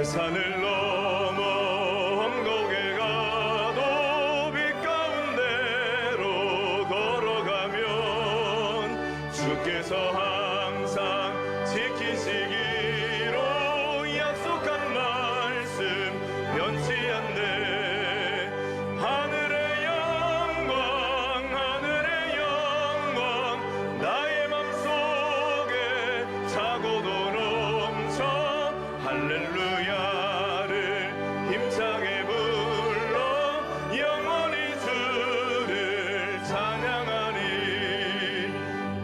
산을 넘어 언덕에 가도 빛 가운데로 걸어가면 주께서 항상 지키시기로 약속한 말씀 변치 않네. 하늘의 영광 나의 맘속에 차고도 넘쳐 할렐루야를 힘차게 불러 영원히 주를 찬양하리.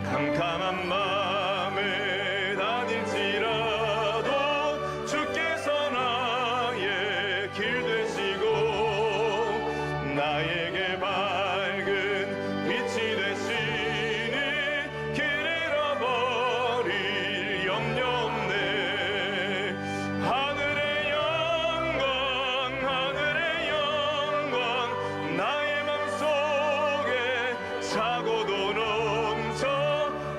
캄캄한 맘에 다닐지라도 주께서 나의 길 되시고 나에게 밝은 빛이 되시니 길 잃어버릴 염려 없네. 하늘의 영광 나의 맘속에 차고도 넘쳐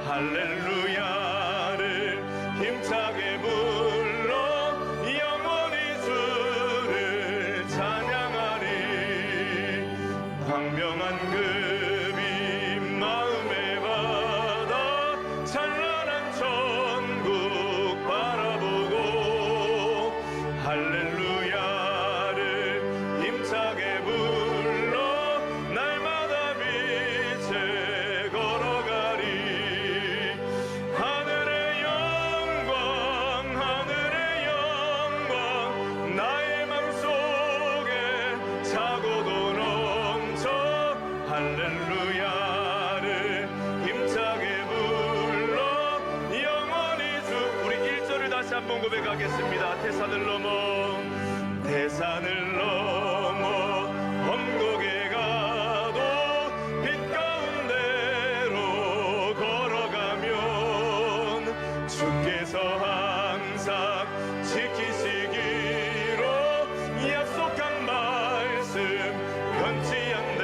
할렐루야를 힘차게 불러 영원히 주를 찬양하리. 광명한 그 빛 마음에 받아 찬란한 천국 바라보고 할렐루야를 힘차게 불러 날마다 빛에 걸어가리. 하늘의 영광 나의 맘속에 차고도 넘쳐 할렐루야를 힘차게 불러 영원히 주. 우리 1절을 다시 한번 고백하겠습니다. 태산을 넘어 언덕에 가도 빛 가운데로 걸어가면 주께서 항상 지키시기로 약속한 말씀 변치 않네.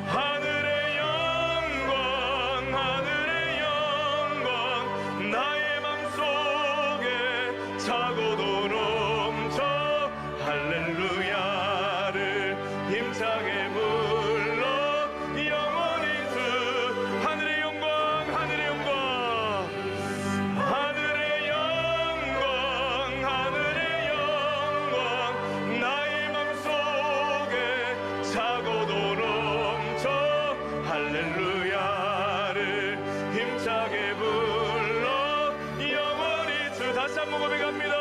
하늘의 영광 나의 맘속에 차고도 넘쳐 할렐루야를 힘차게 불러 영원히 주. 하늘의 영광 나의 맘속에 차고도 넘쳐 할렐루야를 힘차게 불러 영원히 주. 다시 한번 고백합니다.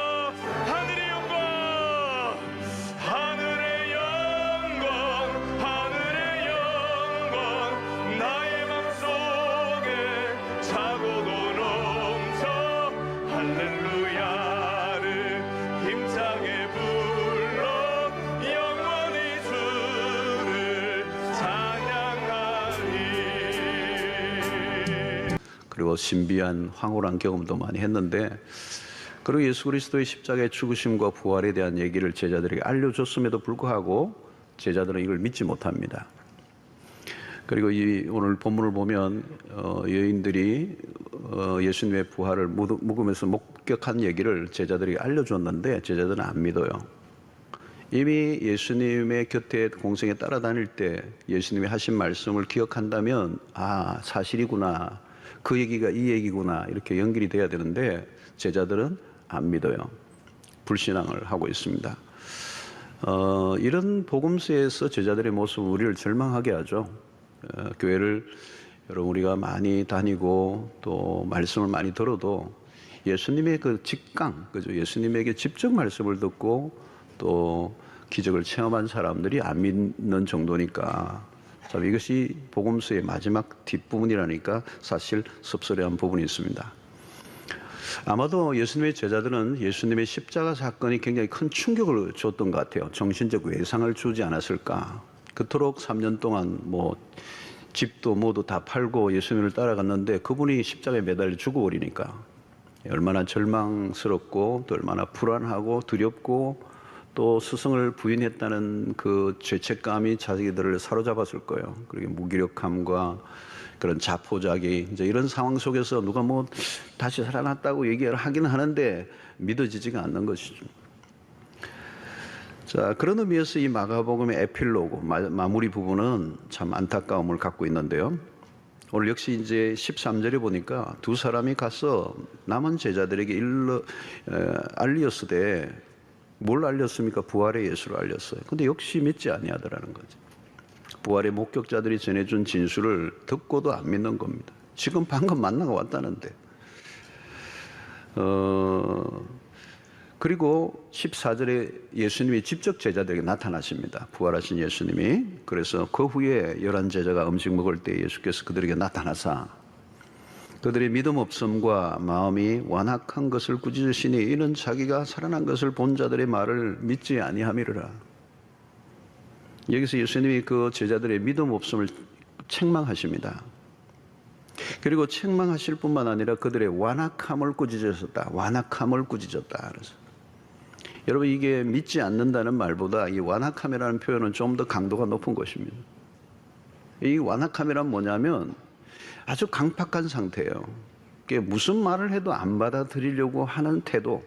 하늘의 영광 나의 맘속에 차고도 넘쳐 할렐루야를 힘차게 불러 영원히 주를 찬양하리. 그리고 신비한 황홀한 경험도 많이 했는데, 그리고 예수 그리스도의 십자가의 죽으심과 부활에 대한 얘기를 제자들에게 알려줬음에도 불구하고 제자들은 이걸 믿지 못합니다. 그리고 오늘 본문을 보면 여인들이 예수님의 부활을 묵으면서 목격한 얘기를 제자들에게 알려줬는데 제자들은 안 믿어요. 이미 예수님의 곁에 공생에 따라다닐 때 예수님이 하신 말씀을 기억한다면 사실이구나, 그 얘기가 이 얘기구나, 이렇게 연결이 돼야 되는데 제자들은 안 믿어요. 불신앙을 하고 있습니다. 이런 복음서에서 제자들의 모습은 우리를 절망하게 하죠. 교회를 여러분 우리가 많이 다니고 또 말씀을 많이 들어도 예수님의 그 직강, 그죠? 예수님에게 직접 말씀을 듣고 또 기적을 체험한 사람들이 안 믿는 정도니까, 참 이것이 복음서의 마지막 뒷부분이라니까 사실 섭섭해한 부분이 있습니다. 아마도 예수님의 제자들은 예수님의 십자가 사건이 굉장히 큰 충격을 줬던 것 같아요. 정신적 외상을 주지 않았을까. 그토록 3년 동안 집도 모두 다 팔고 예수님을 따라갔는데 그분이 십자가에 매달려 죽어버리니까 얼마나 절망스럽고 또 얼마나 불안하고 두렵고 또 스승을 부인했다는 그 죄책감이 자기들을 사로잡았을 거예요. 그리고 무기력함과 그런 자포자기 이제 이런 상황 속에서 누가 뭐 다시 살아났다고 얘기를 하긴 하는데 믿어지지가 않는 것이죠. 자, 그런 의미에서 이 마가복음의 에필로그 마무리 부분은 참 안타까움을 갖고 있는데요. 오늘 역시 이제 13절에 보니까 두 사람이 가서 남은 제자들에게 알리었으되 뭘 알렸습니까? 부활의 예수를 알렸어요. 근데 역시 믿지 아니하더라는 거죠. 부활의 목격자들이 전해준 진술을 듣고도 안 믿는 겁니다. 지금 방금 만나고 왔다는데. 그리고 14절에 예수님이 직접 제자들에게 나타나십니다. 부활하신 예수님이. 그래서 그 후에 11 제자가 음식 먹을 때 예수께서 그들에게 나타나사 그들의 믿음 없음과 마음이 완악한 것을 꾸짖으시니 이는 자기가 살아난 것을 본 자들의 말을 믿지 아니함이라. 여기서 예수님이 그 제자들의 믿음 없음을 책망하십니다. 그리고 책망하실 뿐만 아니라 그들의 완악함을 꾸짖으셨다. 완악함을 꾸짖었다. 그래서 여러분, 이게 믿지 않는다는 말보다 이 완악함이라는 표현은 좀 더 강도가 높은 것입니다. 이 완악함이란 뭐냐면 아주 강팍한 상태예요. 이게 무슨 말을 해도 안 받아들이려고 하는 태도,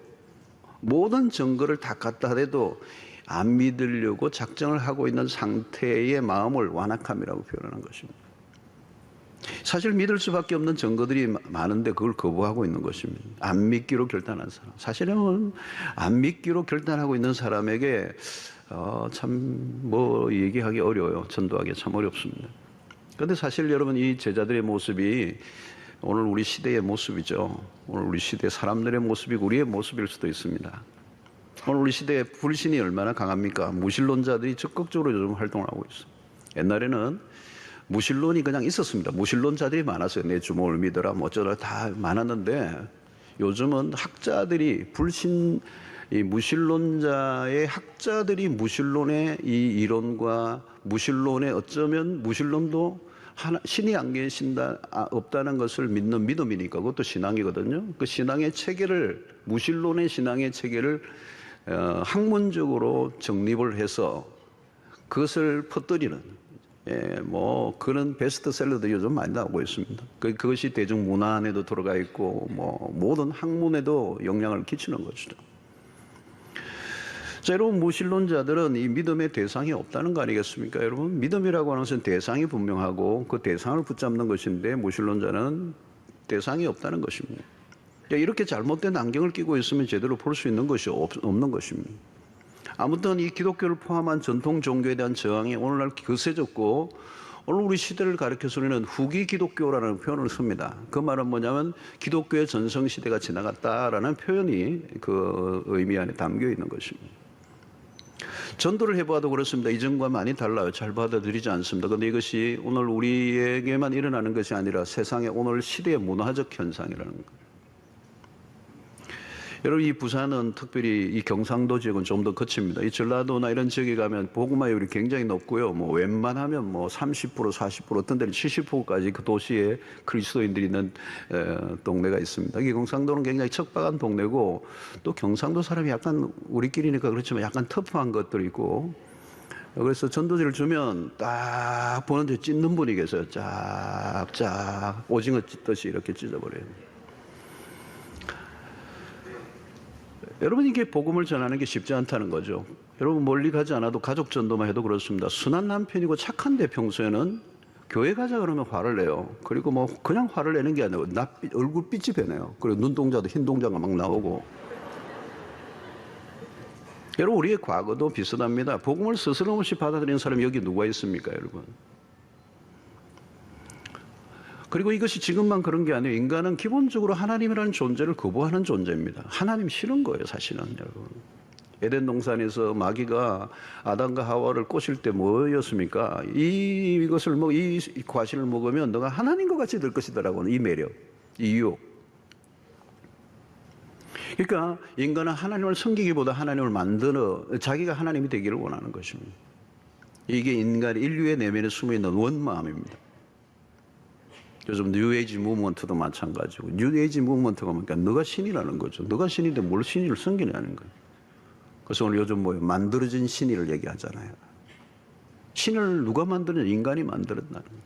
모든 증거를 다 갖다 대도 안 믿으려고 작정을 하고 있는 상태의 마음을 완악함이라고 표현하는 것입니다. 사실 믿을 수밖에 없는 증거들이 많은데 그걸 거부하고 있는 것입니다. 안 믿기로 결단한 사람. 사실은 안 믿기로 결단하고 있는 사람에게 참 뭐 얘기하기 어려워요. 전도하기 참 어렵습니다. 그런데 사실 여러분, 이 제자들의 모습이 오늘 우리 시대의 모습이죠. 오늘 우리 시대 사람들의 모습이고 우리의 모습일 수도 있습니다. 오늘 우리 시대의 불신이 얼마나 강합니까? 무신론자들이 적극적으로 요즘 활동을 하고 있어요. 옛날에는 무신론이 그냥 있었습니다. 무신론자들이 많았어요. 내 주먹을 믿어라, 뭐 어쩌라 다 많았는데 요즘은 학자들이 이 무신론자의 학자들이 무신론의 이 이론과 무신론의 어쩌면 무신론도 신이 안 계신다, 없다는 것을 믿는 믿음이니까 그것도 신앙이거든요. 그 신앙의 체계를, 무신론의 신앙의 체계를 학문적으로 정립을 해서 그것을 퍼뜨리는 뭐 그런 베스트셀러도 요즘 많이 나오고 있습니다. 그것이 대중문화 안에도 들어가 있고 뭐 모든 학문에도 영향을 끼치는 것이죠. 자, 여러분, 무신론자들은 이 믿음의 대상이 없다는 거 아니겠습니까? 여러분, 믿음이라고 하는 것은 대상이 분명하고 그 대상을 붙잡는 것인데 무신론자는 대상이 없다는 것입니다. 이렇게 잘못된 안경을 끼고 있으면 제대로 볼 수 있는 것이 없는 것입니다. 아무튼 이 기독교를 포함한 전통 종교에 대한 저항이 오늘날 거세졌고 오늘 우리 시대를 가리켜서 우리는 후기 기독교라는 표현을 씁니다. 그 말은 뭐냐면 기독교의 전성시대가 지나갔다라는 표현이 그 의미 안에 담겨 있는 것입니다. 전도를 해봐도 그렇습니다. 이전과 많이 달라요. 잘 받아들이지 않습니다. 그런데 이것이 오늘 우리에게만 일어나는 것이 아니라 세상의 오늘 시대의 문화적 현상이라는 거예요. 여러분, 이 부산은 특별히 이 경상도 지역은 좀 더 거칩니다. 이 전라도나 이런 지역에 가면 복음화율이 굉장히 높고요. 뭐 웬만하면 뭐 30%, 40%, 어떤 데는 70%까지 그 도시에 그리스도인들이 있는 동네가 있습니다. 이 경상도는 굉장히 척박한 동네고 또 경상도 사람이 약간 우리끼리니까 그렇지만 약간 터프한 것들이 있고 그래서 전도지를 주면 딱 보는데 찢는 분이 계세요. 쫙쫙 오징어 찢듯이 이렇게 찢어버려요. 여러분, 이게 복음을 전하는 게 쉽지 않다는 거죠. 여러분, 멀리 가지 않아도 가족 전도만 해도 그렇습니다. 순한 남편이고 착한데 평소에는 교회 가자 그러면 화를 내요. 그리고 뭐 그냥 화를 내는 게 아니고 얼굴빛이 변해요. 그리고 눈동자도 흰 동자가 막 나오고. 여러분, 우리의 과거도 비슷합니다. 복음을 스스럼없이 받아들이는 사람이 여기 누가 있습니까, 여러분? 그리고 이것이 지금만 그런 게 아니에요. 인간은 기본적으로 하나님이라는 존재를 거부하는 존재입니다. 하나님 싫은 거예요, 사실은, 여러분. 에덴 동산에서 마귀가 아담과 하와를 꼬실 때 뭐였습니까? 이 과실을 먹으면 너가 하나님과 같이 될 것이다라고는 이 매력, 이 유혹. 그러니까 인간은 하나님을 섬기기보다 하나님을 만들어 자기가 하나님이 되기를 원하는 것입니다. 이게 인류의 내면에 숨어있는 원마음입니다. 요즘 뉴에이지 무브먼트도 마찬가지고 뉴에이지 무브먼트가 뭐니까 너가 신이라는 거죠. 너가 신인데 뭘 신을 섬기냐는 거예요. 그래서 오늘 요즘 뭐예요? 만들어진 신의를 얘기하잖아요. 신을 누가 만드느냐? 인간이 만들었다는 거예요.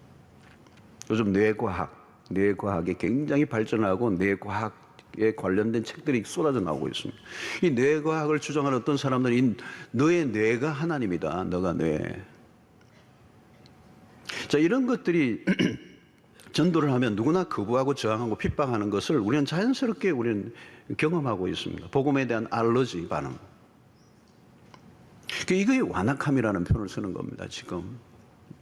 요즘 뇌과학이 굉장히 발전하고 뇌과학에 관련된 책들이 쏟아져 나오고 있습니다. 이 뇌과학을 주장하는 어떤 사람들은 너의 뇌가 하나님이다. 너가 뇌. 자, 이런 것들이 전도를 하면 누구나 거부하고 저항하고 핍박하는 것을 우리는 자연스럽게 우리는 경험하고 있습니다. 복음에 대한 알러지 반응. 이거의 완악함이라는 표현을 쓰는 겁니다. 지금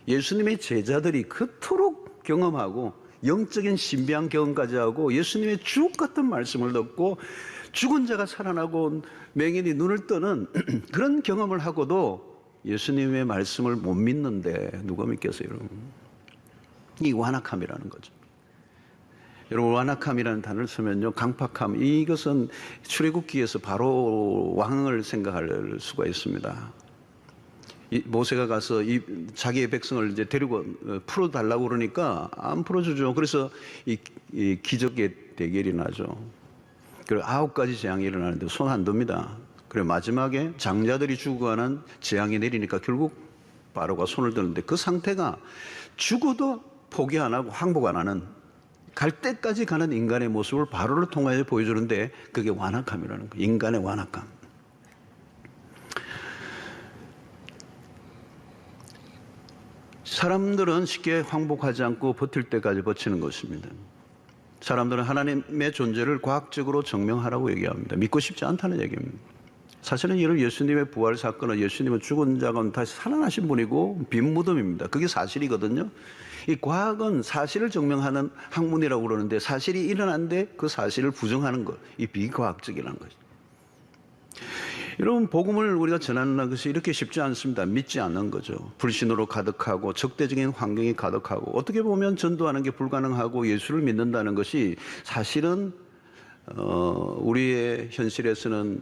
예수님의 제자들이 그토록 경험하고 영적인 신비한 경험까지 하고 예수님의 주옥 같은 말씀을 듣고 죽은 자가 살아나고 맹인이 눈을 뜨는 그런 경험을 하고도 예수님의 말씀을 못 믿는데 누가 믿겠어요, 여러분? 이 완악함이라는 거죠. 여러분, 완악함이라는 단어를 쓰면요, 강팍함, 이것은 출애굽기에서 바로 왕을 생각할 수가 있습니다. 모세가 가서 자기의 백성을 이제 데리고 풀어달라고 그러니까 안 풀어주죠. 그래서 이 기적의 대결이 나죠. 그리고 9가지 재앙이 일어나는데 손 안 듭니다. 그리고 마지막에 장자들이 죽어가는 재앙이 내리니까 결국 바로가 손을 드는데 그 상태가 죽어도 포기 안 하고 항복 안 하는 갈 때까지 가는 인간의 모습을 바로를 통하여 보여주는데 그게 완악함이라는 거예요. 인간의 완악함. 사람들은 쉽게 항복하지 않고 버틸 때까지 버티는 것입니다. 사람들은 하나님의 존재를 과학적으로 증명하라고 얘기합니다. 믿고 싶지 않다는 얘기입니다. 사실은 이런 예수님의 부활 사건은 예수님은 죽은 자가 다시 살아나신 분이고 빈 무덤입니다. 그게 사실이거든요. 이 과학은 사실을 증명하는 학문이라고 그러는데 사실이 일어났는데 그 사실을 부정하는 것, 이 비과학적이라는 거죠. 여러분, 복음을 우리가 전하는 것이 이렇게 쉽지 않습니다. 믿지 않는 거죠. 불신으로 가득하고 적대적인 환경이 가득하고 어떻게 보면 전도하는 게 불가능하고 예수를 믿는다는 것이 사실은 우리의 현실에서는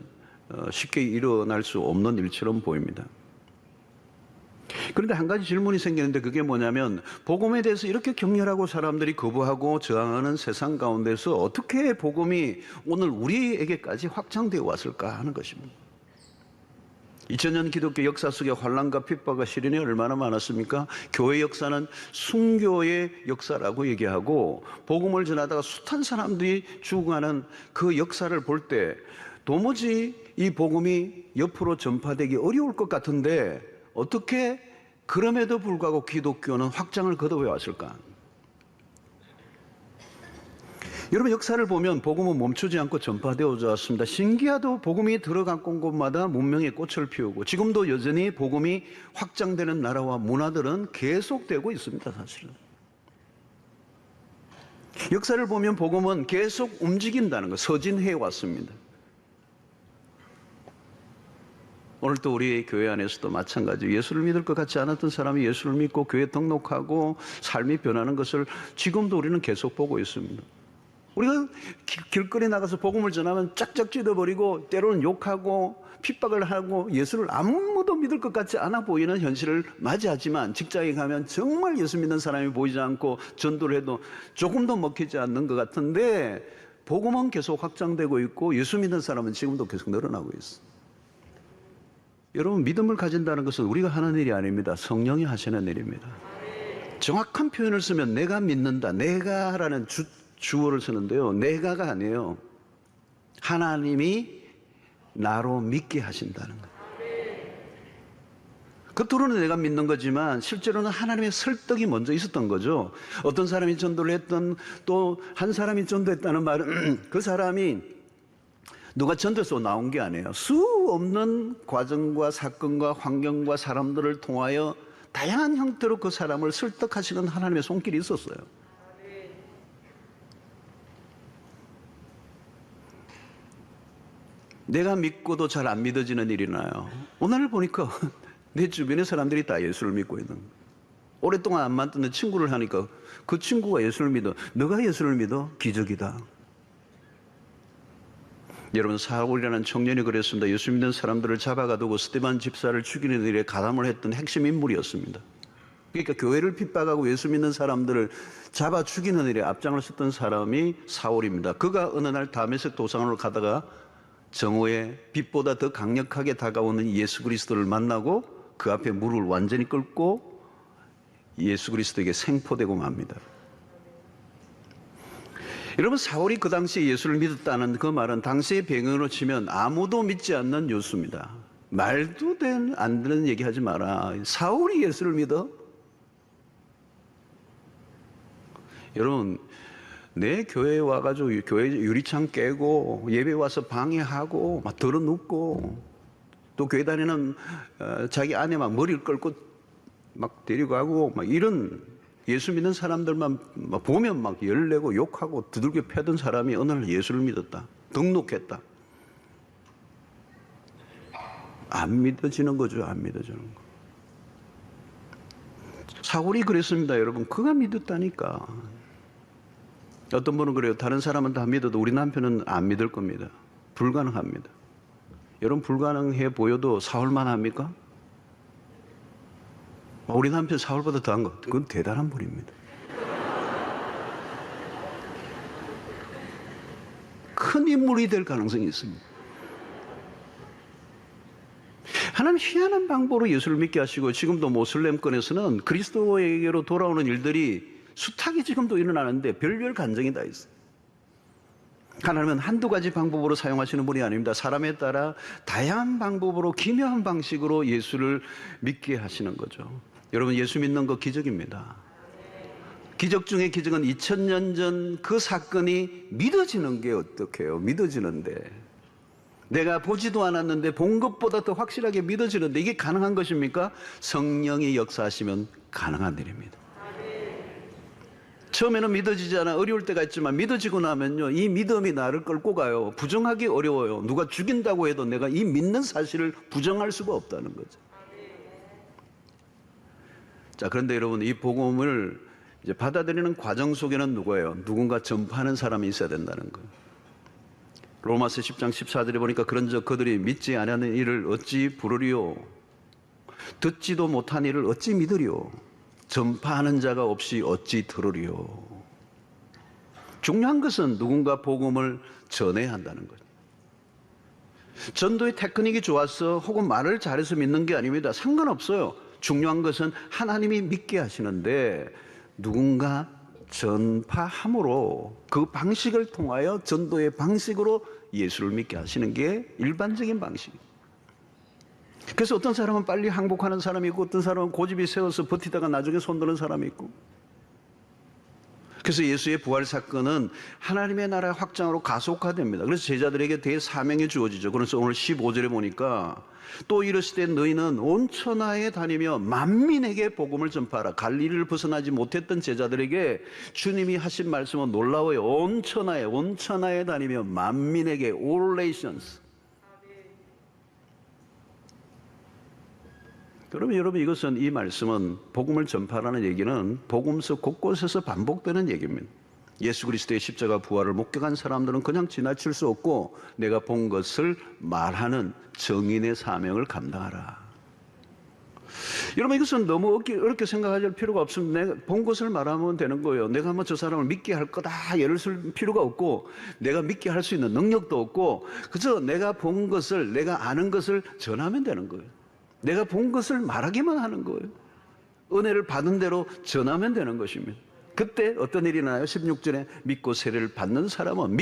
쉽게 일어날 수 없는 일처럼 보입니다. 그런데 한 가지 질문이 생기는데 그게 뭐냐면 복음에 대해서 이렇게 격렬하고 사람들이 거부하고 저항하는 세상 가운데서 어떻게 복음이 오늘 우리에게까지 확장되어 왔을까 하는 것입니다. 2000년 기독교 역사 속에 환난과 핍박과 시련이 얼마나 많았습니까? 교회 역사는 순교의 역사라고 얘기하고 복음을 전하다가 숱한 사람들이 죽어가는 그 역사를 볼 때 도무지 이 복음이 옆으로 전파되기 어려울 것 같은데 어떻게 그럼에도 불구하고 기독교는 확장을 거듭해 왔을까? 여러분, 역사를 보면 복음은 멈추지 않고 전파되어져 왔습니다. 신기하도 복음이 들어간 곳마다 문명의 꽃을 피우고 지금도 여전히 복음이 확장되는 나라와 문화들은 계속되고 있습니다. 사실은 역사를 보면 복음은 계속 움직인다는 거, 서진해 왔습니다. 오늘 또 우리 교회 안에서도 마찬가지. 예수를 믿을 것 같지 않았던 사람이 예수를 믿고 교회에 등록하고 삶이 변하는 것을 지금도 우리는 계속 보고 있습니다. 우리가 길거리 나가서 복음을 전하면 짝짝 찢어버리고 때로는 욕하고 핍박을 하고 예수를 아무도 믿을 것 같지 않아 보이는 현실을 맞이하지만 직장에 가면 정말 예수 믿는 사람이 보이지 않고 전도를 해도 조금도 먹히지 않는 것 같은데 복음은 계속 확장되고 있고 예수 믿는 사람은 지금도 계속 늘어나고 있어요. 여러분, 믿음을 가진다는 것은 우리가 하는 일이 아닙니다. 성령이 하시는 일입니다. 정확한 표현을 쓰면 내가 믿는다, 내가라는 주어를 쓰는데요, 내가가 아니에요. 하나님이 나로 믿게 하신다는 거예요. 겉으로는 내가 믿는 거지만 실제로는 하나님의 설득이 먼저 있었던 거죠. 어떤 사람이 전도를 했던 또 한 사람이 전도했다는 말은 그 사람이 누가 전도해서 나온 게 아니에요. 수 없는 과정과 사건과 환경과 사람들을 통하여 다양한 형태로 그 사람을 설득하시는 하나님의 손길이 있었어요. 내가 믿고도 잘 안 믿어지는 일이 나요. 오늘 보니까 내 주변의 사람들이 다 예수를 믿고 있는 거예요. 오랫동안 안 만났던 친구를 하니까 그 친구가 예수를 믿어. 너가 예수를 믿어? 기적이다. 여러분, 사울이라는 청년이 그랬습니다. 예수 믿는 사람들을 잡아가두고 스데반 집사를 죽이는 일에 가담을 했던 핵심 인물이었습니다. 그러니까 교회를 핍박하고 예수 믿는 사람들을 잡아 죽이는 일에 앞장을 섰던 사람이 사울입니다. 그가 어느 날 다메섹 도상으로 가다가 정오에 빛보다 더 강력하게 다가오는 예수 그리스도를 만나고 그 앞에 무릎을 완전히 꿇고 예수 그리스도에게 생포되고 맙니다. 여러분, 사울이 그 당시에 예수를 믿었다는 그 말은 당시의 배경으로 치면 아무도 믿지 않는 뉴스입니다. 말도 안 되는 얘기 하지 마라. 사울이 예수를 믿어? 여러분, 내 교회에 와가지고 교회 유리창 깨고 예배 와서 방해하고 막 들어눕고 또 교회 다니는 자기 아내 막 머리를 끌고 막 데리고 가고 막 이런 예수 믿는 사람들만 막 보면 막 열내고 욕하고 두들겨 패던 사람이 어느 날 예수를 믿었다. 등록했다. 안 믿어지는 거죠. 안 믿어지는 거. 사울이 그랬습니다, 여러분. 그가 믿었다니까. 어떤 분은 그래요. 다른 사람은 다 믿어도 우리 남편은 안 믿을 겁니다. 불가능합니다. 여러분, 불가능해 보여도 사울만 합니까? 우리 남편 사울보다 더한 것. 그건 대단한 분입니다. 큰 인물이 될 가능성이 있습니다. 하나님 희한한 방법으로 예수를 믿게 하시고 지금도 모슬렘권에서는 그리스도에게로 돌아오는 일들이 숱하게 지금도 일어나는데 별별 간증이 다 있어요. 하나님은 한두 가지 방법으로 사용하시는 분이 아닙니다. 사람에 따라 다양한 방법으로 기묘한 방식으로 예수를 믿게 하시는 거죠. 여러분, 예수 믿는 거 기적입니다. 기적 중에 기적은 2000년 전 그 사건이 믿어지는 게 어떡해요? 믿어지는데. 내가 보지도 않았는데 본 것보다 더 확실하게 믿어지는데 이게 가능한 것입니까? 성령이 역사하시면 가능한 일입니다. 처음에는 믿어지지 않아 어려울 때가 있지만 믿어지고 나면요, 이 믿음이 나를 끌고 가요. 부정하기 어려워요. 누가 죽인다고 해도 내가 이 믿는 사실을 부정할 수가 없다는 거죠. 자, 그런데 여러분, 이 복음을 이제 받아들이는 과정 속에는 누구예요? 누군가 전파하는 사람이 있어야 된다는 거예요. 로마서 10장 14절에 보니까 그런즉 그들이 믿지 아니하는 일을 어찌 부르리요? 듣지도 못한 일을 어찌 믿으리요? 전파하는 자가 없이 어찌 들으리요? 중요한 것은 누군가 복음을 전해야 한다는 거죠. 전도의 테크닉이 좋아서 혹은 말을 잘해서 믿는 게 아닙니다. 상관없어요. 중요한 것은 하나님이 믿게 하시는데 누군가 전파함으로 그 방식을 통하여 전도의 방식으로 예수를 믿게 하시는 게 일반적인 방식입니다. 그래서 어떤 사람은 빨리 항복하는 사람이 있고 어떤 사람은 고집이 세워서 버티다가 나중에 손드는 사람이 있고, 그래서 예수의 부활 사건은 하나님의 나라 확장으로 가속화됩니다. 그래서 제자들에게 대사명이 주어지죠. 그래서 오늘 15절에 보니까 또 이르시되 너희는 온 천하에 다니며 만민에게 복음을 전파하라. 갈릴리를 벗어나지 못했던 제자들에게 주님이 하신 말씀은 놀라워요. 온 천하에 다니며 만민에게, all nations. 그러면 여러분, 이것은, 이 말씀은, 복음을 전파하라는 얘기는 복음서 곳곳에서 반복되는 얘기입니다. 예수 그리스도의 십자가 부활을 목격한 사람들은 그냥 지나칠 수 없고 내가 본 것을 말하는 증인의 사명을 감당하라. 여러분, 이것은 너무 어렵게 생각할 필요가 없습니다. 내가 본 것을 말하면 되는 거예요. 내가 뭐 저 사람을 믿게 할 거다 예를 쓸 필요가 없고 내가 믿게 할 수 있는 능력도 없고 그저 내가 본 것을, 내가 아는 것을 전하면 되는 거예요. 내가 본 것을 말하기만 하는 거예요. 은혜를 받은 대로 전하면 되는 것입니다. 그때 어떤 일이 나요? 16절에 믿고 세례를 받는 사람은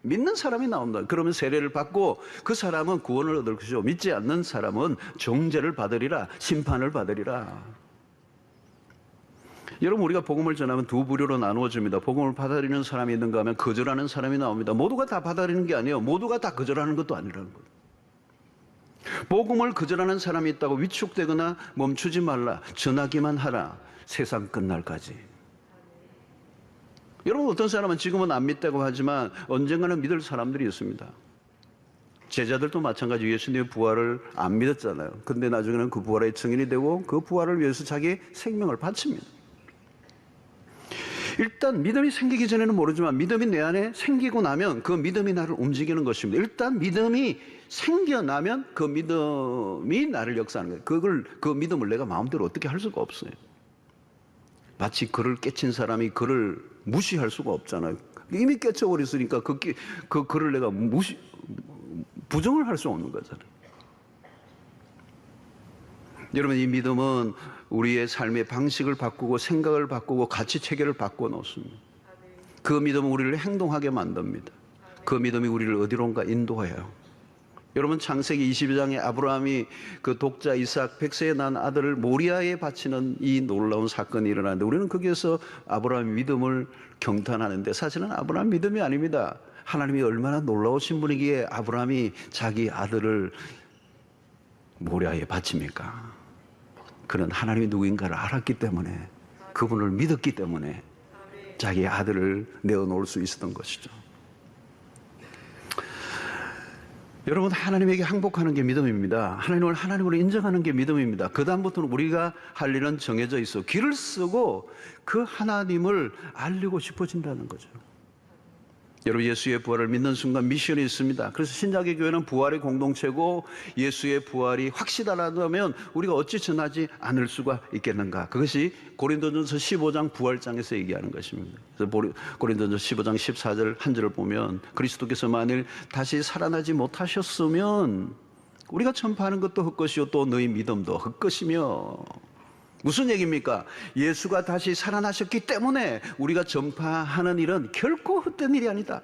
믿는 사람이 나온다. 그러면 세례를 받고 그 사람은 구원을 얻을 것이고 믿지 않는 사람은 정죄를 받으리라, 심판을 받으리라. 여러분, 우리가 복음을 전하면 두 부류로 나누어집니다. 복음을 받아들이는 사람이 있는가 하면 거절하는 사람이 나옵니다. 모두가 다 받아들이는 게 아니에요. 모두가 다 거절하는 것도 아니라는 거예요. 복음을 거절하는 사람이 있다고 위축되거나 멈추지 말라. 전하기만 하라. 세상 끝날까지. 여러분, 어떤 사람은 지금은 안 믿다고 하지만 언젠가는 믿을 사람들이 있습니다. 제자들도 마찬가지. 예수님의 부활을 안 믿었잖아요. 근데 나중에는 그 부활의 증인이 되고 그 부활을 위해서 자기의 생명을 바칩니다. 일단 믿음이 생기기 전에는 모르지만 믿음이 내 안에 생기고 나면 그 믿음이 나를 움직이는 것입니다. 일단 믿음이 생겨나면 그 믿음이 나를 역사하는 거예요. 그 믿음을 내가 마음대로 어떻게 할 수가 없어요. 마치 글을 깨친 사람이 글을 무시할 수가 없잖아요. 이미 깨쳐버렸으니까 그 글을 내가 부정을 할 수 없는 거잖아요. 여러분, 이 믿음은 우리의 삶의 방식을 바꾸고 생각을 바꾸고 가치 체계를 바꾸어 놓습니다. 그 믿음은 우리를 행동하게 만듭니다. 그 믿음이 우리를 어디론가 인도해요. 여러분, 창세기 22장에 아브라함이 그 독자 이삭 100세에 난 아들을 모리아에 바치는 이 놀라운 사건이 일어나는데, 우리는 거기에서 아브라함의 믿음을 경탄하는데 사실은 아브라함 믿음이 아닙니다. 하나님이 얼마나 놀라우신 분이기에 아브라함이 자기 아들을 모리아에 바칩니까? 그는 하나님이 누구인가를 알았기 때문에, 그분을 믿었기 때문에 자기 아들을 내어놓을 수 있었던 것이죠. 여러분, 하나님에게 항복하는 게 믿음입니다. 하나님을 하나님으로 인정하는 게 믿음입니다. 그 다음부터는 우리가 할 일은 정해져 있어. 길을 쓰고 그 하나님을 알리고 싶어진다는 거죠. 여러분, 예수의 부활을 믿는 순간 미션이 있습니다. 그래서 신약의 교회는 부활의 공동체고, 예수의 부활이 확실하다면 우리가 어찌 전하지 않을 수가 있겠는가. 그것이 고린도전서 15장 부활장에서 얘기하는 것입니다. 그래서 고린도전서 15장 14절 한 절을 보면, 그리스도께서 만일 다시 살아나지 못하셨으면 우리가 전파하는 것도 헛것이요 또 너희 믿음도 헛것이며. 무슨 얘기입니까? 예수가 다시 살아나셨기 때문에 우리가 전파하는 일은 결코 헛된 일이 아니다.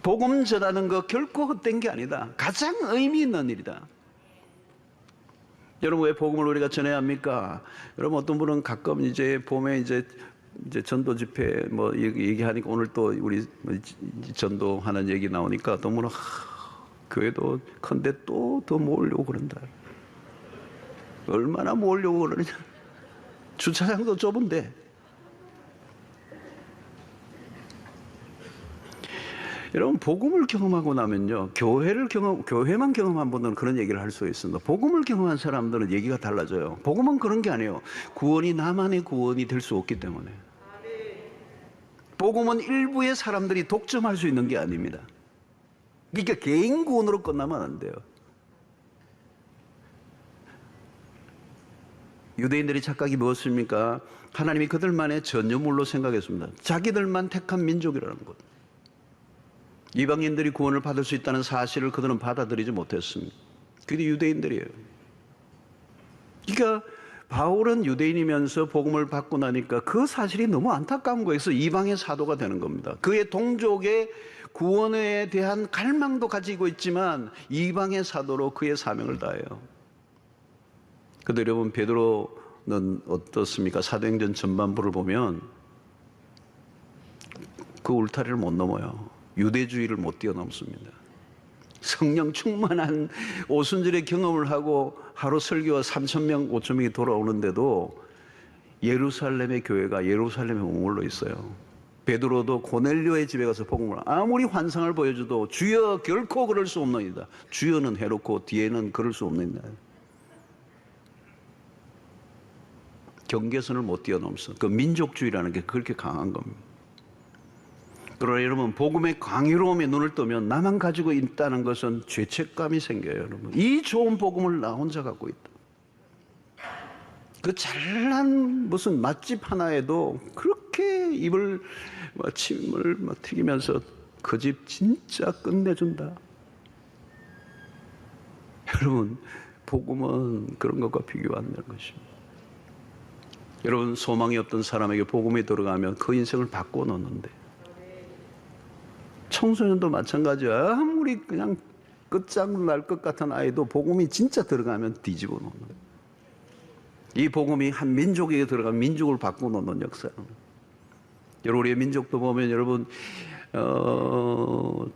복음 전하는 거 결코 헛된 게 아니다. 가장 의미 있는 일이다. 여러분, 왜 복음을 우리가 전해야 합니까? 여러분, 어떤 분은 가끔 이제 봄에 이제 전도 집회 뭐 얘기하니까, 오늘 또 우리 전도하는 얘기 나오니까 어떤 분은 교회도 큰데 또 더 모으려고 그런다. 얼마나 모으려고 그러느냐. 주차장도 좁은데. 여러분, 복음을 경험하고 나면요, 교회만 경험한 분들은 그런 얘기를 할 수 있습니다. 복음을 경험한 사람들은 얘기가 달라져요. 복음은 그런 게 아니에요. 구원이 나만의 구원이 될 수 없기 때문에. 복음은 일부의 사람들이 독점할 수 있는 게 아닙니다. 그러니까 개인 구원으로 끝나면 안 돼요. 유대인들의 착각이 무엇입니까? 하나님이 그들만의 전유물로 생각했습니다. 자기들만 택한 민족이라는 것. 이방인들이 구원을 받을 수 있다는 사실을 그들은 받아들이지 못했습니다. 그게 유대인들이에요. 그러니까 바울은 유대인이면서 복음을 받고 나니까 그 사실이 너무 안타까운 거예요. 그래서 이방의 사도가 되는 겁니다. 그의 동족의 구원에 대한 갈망도 가지고 있지만 이방의 사도로 그의 사명을 다해요. 근데 여러분, 베드로는 어떻습니까? 사도행전 전반부를 보면 그 울타리를 못 넘어요. 유대주의를 못 뛰어넘습니다. 성령 충만한 오순절의 경험을 하고 하루 설교와 3,000명, 5,000명이 돌아오는데도 예루살렘의 교회가 예루살렘에 머물러 있어요. 베드로도 고넬료의 집에 가서 복음을, 아무리 환상을 보여줘도 주여 결코 그럴 수 없나이다. 주여는 해놓고 뒤에는 그럴 수 없나이다. 경계선을 못 뛰어넘어. 그 민족주의라는 게 그렇게 강한 겁니다. 그러나 여러분, 복음의 광의로움에 눈을 뜨면 나만 가지고 있다는 것은 죄책감이 생겨요. 여러분, 이 좋은 복음을 나 혼자 갖고 있다. 그 잘난 무슨 맛집 하나에도 그렇게 입을 침을 튀기면서 그 집 진짜 끝내준다. 여러분, 복음은 그런 것과 비교 안 되는 것입니다. 여러분, 소망이 없던 사람에게 복음이 들어가면 그 인생을 바꿔놓는데, 청소년도 마찬가지야. 아무리 그냥 끝장날 것 같은 아이도 복음이 진짜 들어가면 뒤집어 놓는 거예요. 이 복음이 한 민족에게 들어가면 민족을 바꿔놓는 역사입니다. 여러분, 우리의 민족도 보면 여러분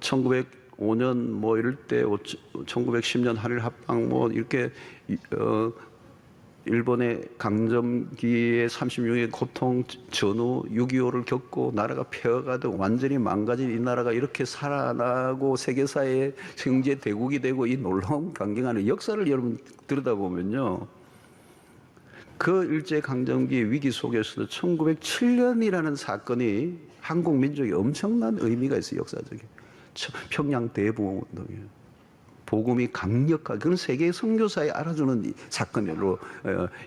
1905년 뭐 이럴 때 1910년 한일 합방 뭐 이렇게 일본의 강점기의 36년의 고통, 전후, 6.25를 겪고 나라가 폐허가 되고 완전히 망가진 이 나라가 이렇게 살아나고 세계사의 경제 대국이 되고 이 놀라운 강경한 역사를 여러분 들여다보면요, 그 일제강점기 위기 속에서도 1907년이라는 사건이 한국 민족에 엄청난 의미가 있어요. 역사적인 평양 대부흥운동이에요. 복음이 강력하게, 그건 세계 선교사에 알아주는 사건으로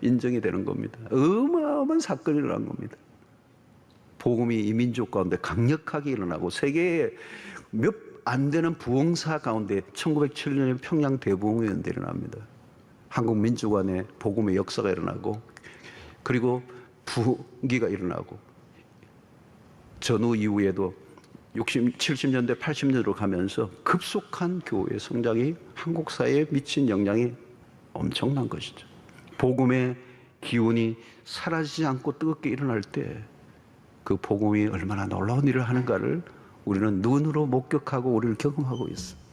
인정이 되는 겁니다. 어마어마한 사건이 일어난 겁니다. 복음이 이 민족 가운데 강력하게 일어나고 세계에 몇 안 되는 부흥사 가운데 1907년에 평양 대부흥운동이 일어납니다. 한국 민족 안에 복음의 역사가 일어나고, 그리고 부흥기가 일어나고, 전후 이후에도 60, 70년대, 80년대로 가면서 급속한 교회 성장이 한국 사회에 미친 영향이 엄청난 것이죠. 복음의 기운이 사라지지 않고 뜨겁게 일어날 때 그 복음이 얼마나 놀라운 일을 하는가를 우리는 눈으로 목격하고 우리를 경험하고 있습니다.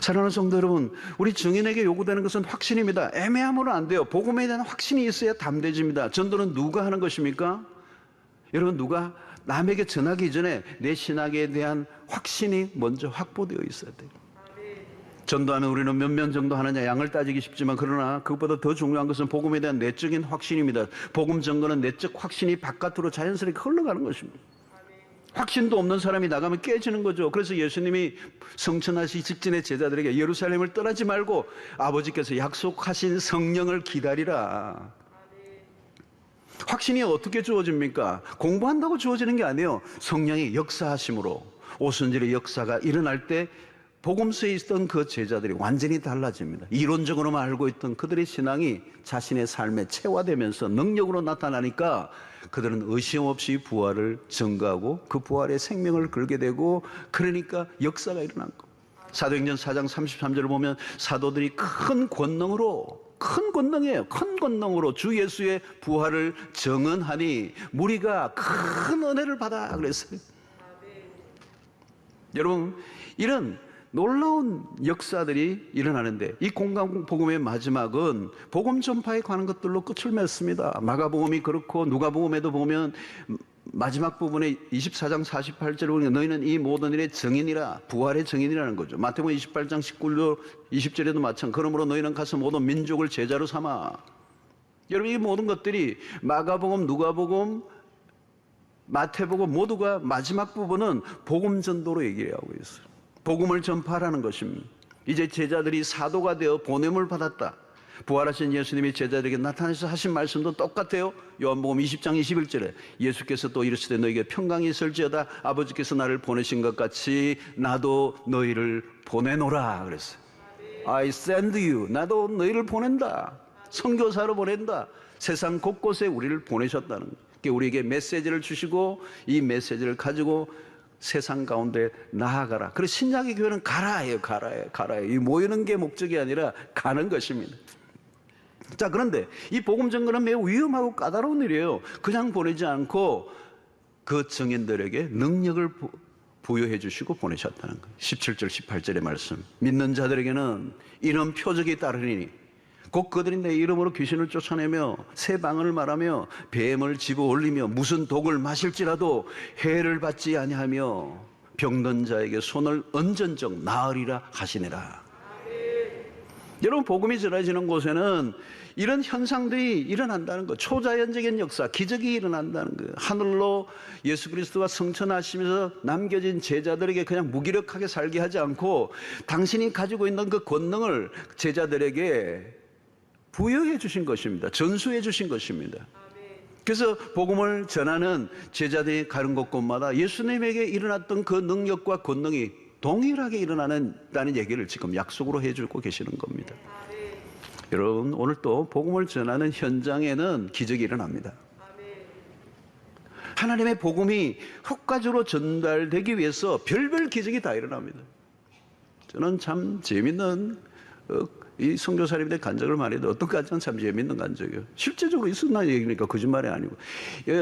사랑하는 성도 여러분, 우리 증인에게 요구되는 것은 확신입니다. 애매함으로 안 돼요. 복음에 대한 확신이 있어야 담대집니다. 전도는 누가 하는 것입니까? 여러분, 누가 남에게 전하기 이전에 내 신학에 대한 확신이 먼저 확보되어 있어야 돼요. 전도하면 우리는 몇 명 정도 하느냐 양을 따지기 쉽지만, 그러나 그것보다 더 중요한 것은 복음에 대한 내적인 확신입니다. 복음 전거는 내적 확신이 바깥으로 자연스럽게 흘러가는 것입니다. 확신도 없는 사람이 나가면 깨지는 거죠. 그래서 예수님이 성천하시기 직전에 제자들에게 예루살렘을 떠나지 말고 아버지께서 약속하신 성령을 기다리라. 확신이 어떻게 주어집니까? 공부한다고 주어지는 게 아니에요. 성령의 역사하심으로 오순절의 역사가 일어날 때 복음서에 있던 그 제자들이 완전히 달라집니다. 이론적으로만 알고 있던 그들의 신앙이 자신의 삶에 체화되면서 능력으로 나타나니까 그들은 의심 없이 부활을 증거하고 그 부활의 생명을 걸게 되고, 그러니까 역사가 일어난 겁니다. 사도행전 4장 33절을 보면 사도들이 큰 권능으로 주 예수의 부활을 증언하니 무리가 큰 은혜를 받아 그랬어요. 여러분, 이런 놀라운 역사들이 일어나는데, 이 공간복음의 마지막은 복음 전파에 관한 것들로 끝을 맺습니다. 마가복음이 그렇고 누가복음에도 보면 마지막 부분에 24장 48절에 보면 너희는 이 모든 일의 증인이라, 부활의 증인이라는 거죠. 마태복음 28장 19절 20절에도 마찬가지. 그러므로 너희는 가서 모든 민족을 제자로 삼아. 여러분, 이 모든 것들이 마가복음, 누가복음, 마태복음 모두가 마지막 부분은 복음 전도로 얘기하고 있어요. 복음을 전파하라는 것입니다. 이제 제자들이 사도가 되어 보냄을 받았다. 부활하신 예수님이 제자들에게 나타나셔서 하신 말씀도 똑같아요. 요한복음 20장 21절에 예수께서 또 이르시되 너희에게 평강이 있을지어다. 아버지께서 나를 보내신 것 같이 나도 너희를 보내노라 그랬어요. I send you. 나도 너희를 보낸다. 선교사로 보낸다. 세상 곳곳에 우리를 보내셨다는 거예요. 우리에게 메시지를 주시고 이 메시지를 가지고 세상 가운데 나아가라. 그래서 신약의 교회는 가라예요. 이 모이는 게 목적이 아니라 가는 것입니다. 자, 그런데 이 복음 전거는 매우 위험하고 까다로운 일이에요. 그냥 보내지 않고 그 증인들에게 능력을 부여해 주시고 보내셨다는 거예요. 17절 18절의 말씀. 믿는 자들에게는 이런 표적이 따르니 곧 그들이 내 이름으로 귀신을 쫓아내며 새 방언을 말하며 뱀을 집어 올리며 무슨 독을 마실지라도 해를 받지 아니하며 병든 자에게 손을 얹은 적 나으리라 하시니라. 여러분, 복음이 전해지는 곳에는 이런 현상들이 일어난다는 것, 초자연적인 역사, 기적이 일어난다는 거예요. 하늘로 예수 그리스도가 승천하시면서 남겨진 제자들에게 그냥 무기력하게 살게 하지 않고 당신이 가지고 있는 그 권능을 제자들에게 부여해 주신 것입니다. 전수해 주신 것입니다. 그래서 복음을 전하는 제자들이 가는 곳곳마다 예수님에게 일어났던 그 능력과 권능이 동일하게 일어나는다는 얘기를 지금 약속으로 해주고 계시는 겁니다. 여러분, 오늘 또 복음을 전하는 현장에는 기적이 일어납니다. 하나님의 복음이 효과적으로 전달되기 위해서 별별 기적이 다 일어납니다. 저는 참 재밌는 이 선교사님들 간증을 많이 해도 어떤 간증은 참 재밌는 간증이에요. 실제적으로 있었나 얘기니까 거짓말이 아니고,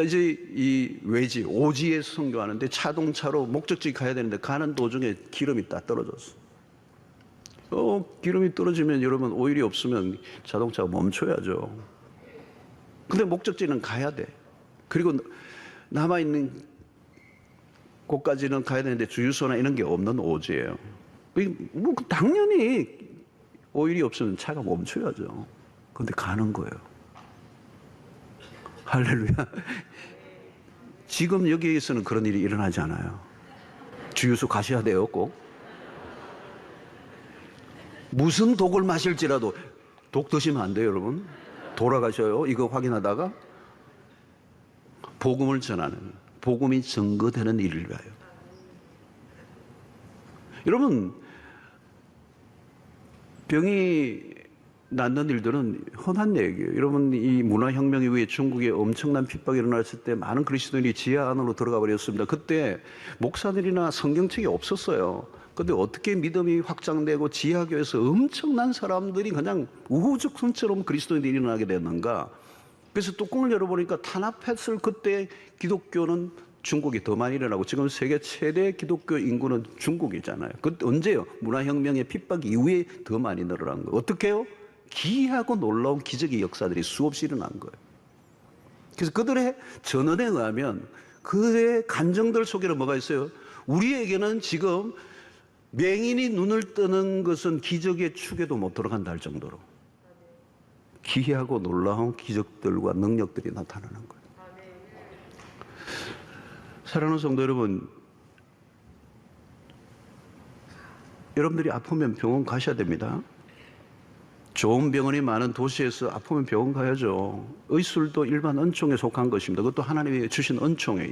이제 이 외지 오지에서 선교하는데 차동차로 목적지 가야 되는데 가는 도중에 기름이 딱 떨어졌어. 기름이 떨어지면 여러분 오일이 없으면 자동차가 멈춰야죠. 근데 목적지는 가야 돼. 그리고 남아있는 곳까지는 가야 되는데 주유소나 이런 게 없는 오지예요. 뭐 당연히 오일이 없으면 차가 멈춰야죠. 그런데 가는 거예요. 할렐루야. 지금 여기에서는 그런 일이 일어나지 않아요. 주유소 가셔야 돼요, 꼭. 무슨 독을 마실지라도 독 드시면 안 돼요, 여러분. 돌아가셔요. 이거 확인하다가. 복음을 전하는, 복음이 증거되는 일을 위하여. 여러분, 병이 낳는 일들은 흔한 얘기예요. 여러분, 이 문화혁명 이후에 중국에 엄청난 핍박이 일어났을 때 많은 그리스도인이 지하 안으로 들어가 버렸습니다. 그때 목사들이나 성경책이 없었어요. 근데 어떻게 믿음이 확장되고 지하교에서 엄청난 사람들이 그냥 우후죽순처럼 그리스도인들이 일어나게 됐는가? 그래서 뚜껑을 열어보니까 탄압했을 그때 기독교는 중국이 더 많이 일어나고 지금 세계 최대 기독교 인구는 중국이잖아요. 그때 언제요? 문화혁명의 핍박 이후에 더 많이 늘어난 거예요. 어떻게 해요? 기이하고 놀라운 기적의 역사들이 수없이 일어난 거예요. 그래서 그들의 전언에 의하면 그의 감정들 속에는 뭐가 있어요? 우리에게는 지금 맹인이 눈을 뜨는 것은 기적의 축에도 못 들어간다 할 정도로 기이하고 놀라운 기적들과 능력들이 나타나는 거예요. 사랑하는 성도 여러분, 여러분들이 아프면 병원 가셔야 됩니다. 좋은 병원이 많은 도시에서 아프면 병원 가야죠. 의술도 일반 은총에 속한 것입니다. 그것도 하나님이 주신 은총에,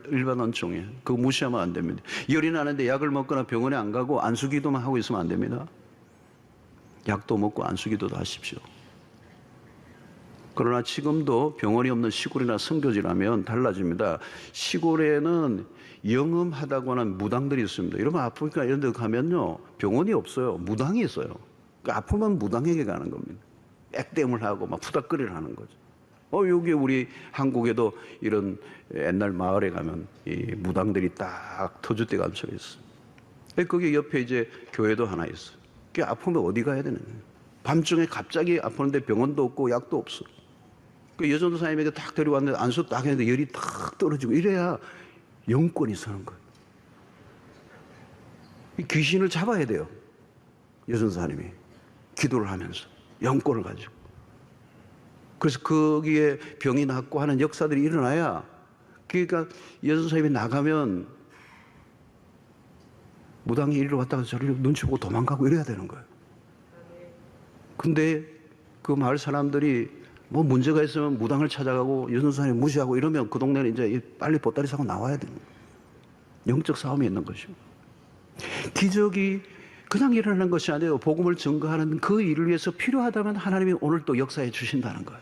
일반 은총에. 그거 무시하면 안 됩니다. 열이 나는데 약을 먹거나 병원에 안 가고 안수기도만 하고 있으면 안 됩니다. 약도 먹고 안수기도도 하십시오. 그러나 지금도 병원이 없는 시골이나 선교지라면 달라집니다. 시골에는 영음하다고는 무당들이 있습니다. 여러분 아프니까 이런 데 가면요, 병원이 없어요. 무당이 있어요. 그러니까 아프면 무당에게 가는 겁니다. 액땜을 하고 막 푸닥거리를 하는 거죠. 여기 우리 한국에도 이런 옛날 마을에 가면 이 무당들이 딱 터줏대 감춰 있어요. 거기 옆에 이제 교회도 하나 있어요. 그 아프면 어디 가야 되는 거예요? 밤중에 갑자기 아프는데 병원도 없고 약도 없어. 그 여전도사님에게 딱 데려왔는데 안수 딱 했는데 열이 딱 떨어지고 이래야 영권이 서는 거예요. 귀신을 잡아야 돼요. 여전도사님이 기도를 하면서 영권을 가지고. 그래서 거기에 병이 낫고 하는 역사들이 일어나야, 그러니까 여전도사님이 나가면 무당이 이리로 왔다가 저리로 눈치 보고 도망가고 이래야 되는 거예요. 근데 그 마을 사람들이 뭐 문제가 있으면 무당을 찾아가고 여전도사님 무시하고 이러면 그 동네는 이제 빨리 보따리 사고 나와야 됩니다. 영적 싸움이 있는 것이고. 기적이 그냥 일어나는 것이 아니에요. 복음을 증거하는 그 일을 위해서 필요하다면 하나님이 오늘 또 역사해 주신다는 거예요.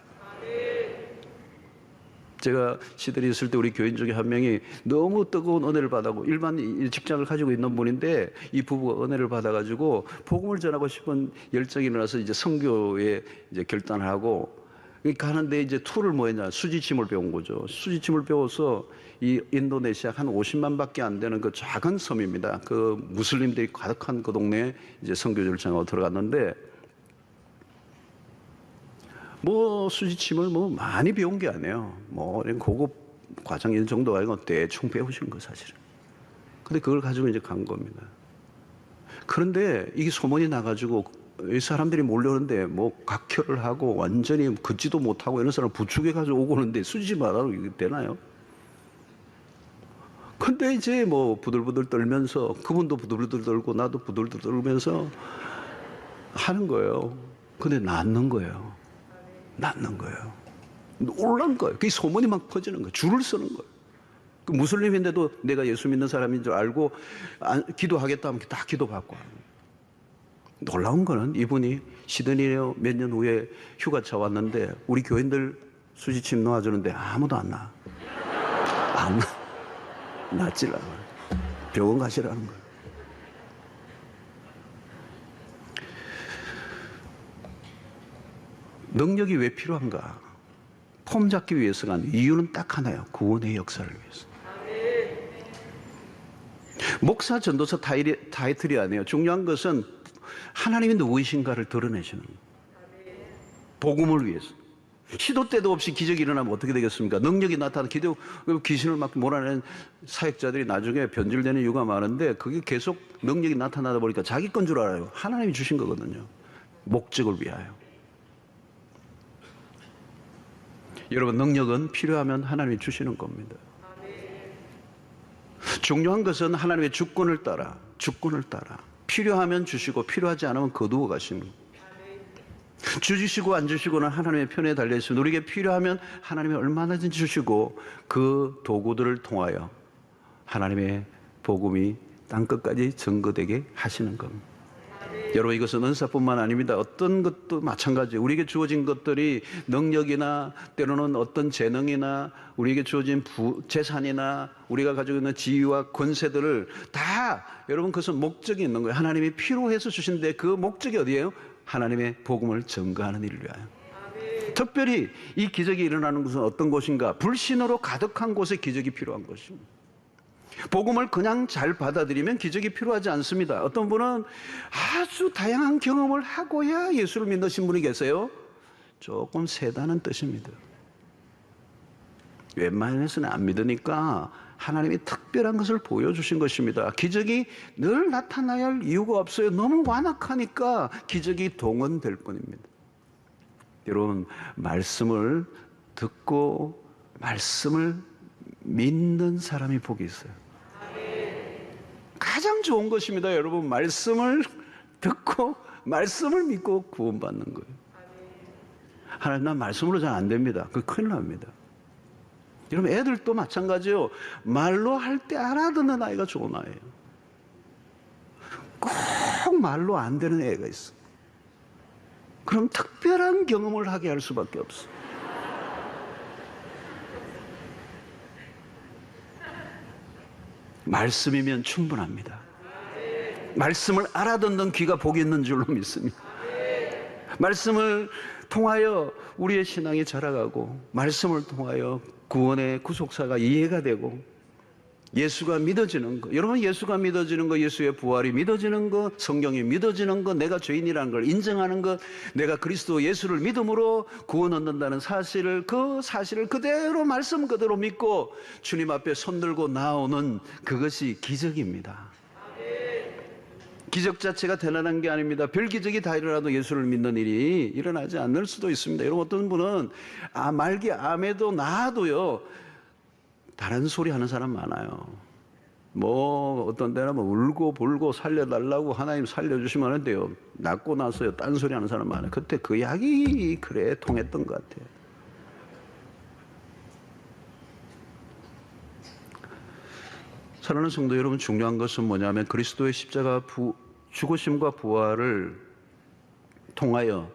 제가 시들이 있을 때 우리 교인 중에 한 명이 너무 뜨거운 은혜를 받아고 일반 직장을 가지고 있는 분인데 이 부부가 은혜를 받아가지고 복음을 전하고 싶은 열정이 일어나서 이제 선교에 이제 결단을 하고 가는데 이제 툴을 뭐 했냐, 수지침을 배운 거죠. 수지침을 배워서 이 인도네시아 한 50만 밖에 안 되는 그 작은 섬입니다. 그 무슬림들이 가득한 그 동네에 이제 선교지를 정하고 들어갔는데 뭐 수지침을 뭐 많이 배운 게 아니에요. 뭐 고급 과정 정도가 아니고 대충 배우신 거 사실은. 근데 그걸 가지고 이제 간 겁니다. 그런데 이게 소문이 나가지고 이 사람들이 몰려오는데 뭐 각혈을 하고 완전히 걷지도 못하고 이런 사람 부축해 가지고 오고 오는데 수지침 안 하고 이게 되나요? 근데 이제 뭐 부들부들 떨면서 그분도 부들부들 떨고 나도 부들부들 떨면서 하는 거예요. 근데 낫는 거예요. 낫는 거예요. 놀란 거예요. 그게 소문이 막 퍼지는 거예요. 줄을 서는 거예요. 그 무슬림인데도 내가 예수 믿는 사람인 줄 알고 기도하겠다 하면 다 기도받고 하는 거예요. 놀라운 거는 이분이 시드니에 몇 년 후에 휴가차 왔는데 우리 교인들 수지침 놓아주는데 아무도 안 나. 안 나. 낫질 않아. 병원 가시라는 거예요. 능력이 왜 필요한가? 폼 잡기 위해서가 아니라 이유는 딱 하나예요. 구원의 역사를 위해서. 목사 전도사 타이틀이 아니에요. 중요한 것은 하나님이 누구이신가를 드러내시는 거예요. 복음을 위해서. 시도 때도 없이 기적이 일어나면 어떻게 되겠습니까? 능력이 나타나 귀신을 막 몰아내는 사역자들이 나중에 변질되는 이유가 많은데 그게 계속 능력이 나타나다 보니까 자기 건 줄 알아요. 하나님이 주신 거거든요. 목적을 위하여. 여러분, 능력은 필요하면 하나님이 주시는 겁니다. 중요한 것은 하나님의 주권을 따라 필요하면 주시고 필요하지 않으면 거두어 가시는 거예요. 주시고 안 주시고는 하나님의 편에 달려있습니다. 우리에게 필요하면 하나님이 얼마든지 주시고 그 도구들을 통하여 하나님의 복음이 땅끝까지 증거되게 하시는 겁니다. 여러분, 이것은 은사뿐만 아닙니다. 어떤 것도 마찬가지예요. 우리에게 주어진 것들이 능력이나 때로는 어떤 재능이나 우리에게 주어진 재산이나 우리가 가지고 있는 지위와 권세들을 다, 여러분, 그것은 목적이 있는 거예요. 하나님이 필요해서 주신데 그 목적이 어디예요? 하나님의 복음을 전가하는 일을 위하여. 특별히 이 기적이 일어나는 곳은 어떤 곳인가? 불신으로 가득한 곳에 기적이 필요한 것입니다. 복음을 그냥 잘 받아들이면 기적이 필요하지 않습니다. 어떤 분은 아주 다양한 경험을 하고야 예수를 믿으신 분이 계세요. 조금 세다는 뜻입니다. 웬만해서는 안 믿으니까 하나님이 특별한 것을 보여주신 것입니다. 기적이 늘 나타나야 할 이유가 없어요. 너무 완악하니까 기적이 동원될 뿐입니다. 여러분, 말씀을 듣고 말씀을 믿는 사람이 복이 있어요. 가장 좋은 것입니다. 여러분, 말씀을 듣고 말씀을 믿고 구원받는 거예요. 하나님, 난 말씀으로 잘 안 됩니다. 그거 큰일 납니다. 여러분, 애들도 마찬가지예요. 말로 할 때 알아듣는 아이가 좋은 아이예요. 꼭 말로 안 되는 애가 있어. 그럼 특별한 경험을 하게 할 수밖에 없어. 말씀이면 충분합니다. 말씀을 알아듣는 귀가 복이 있는 줄로 믿습니다. 말씀을 통하여 우리의 신앙이 자라가고, 말씀을 통하여 구원의 구속사가 이해가 되고, 예수가 믿어지는 것, 여러분, 예수가 믿어지는 것, 예수의 부활이 믿어지는 것, 성경이 믿어지는 것, 내가 죄인이라는 걸 인정하는 것, 내가 그리스도 예수를 믿음으로 구원 얻는다는 사실을, 그 사실을 그대로 말씀 그대로 믿고 주님 앞에 손들고 나오는 그것이 기적입니다. 기적 자체가 대단한 게 아닙니다. 별 기적이 다 일어나도 예수를 믿는 일이 일어나지 않을 수도 있습니다. 여러분, 어떤 분은 말기 암에도 나아도요 다른 소리 하는 사람 많아요. 뭐 어떤 데는 뭐 울고 불고 살려달라고 하나님 살려주시면 하는데요, 낫고 나서요 딴 소리 하는 사람 많아요. 그때 그 약이 그래 통했던 것 같아요. 사랑하는 성도 여러분, 중요한 것은 뭐냐면 그리스도의 십자가 죽으심과 부활을 통하여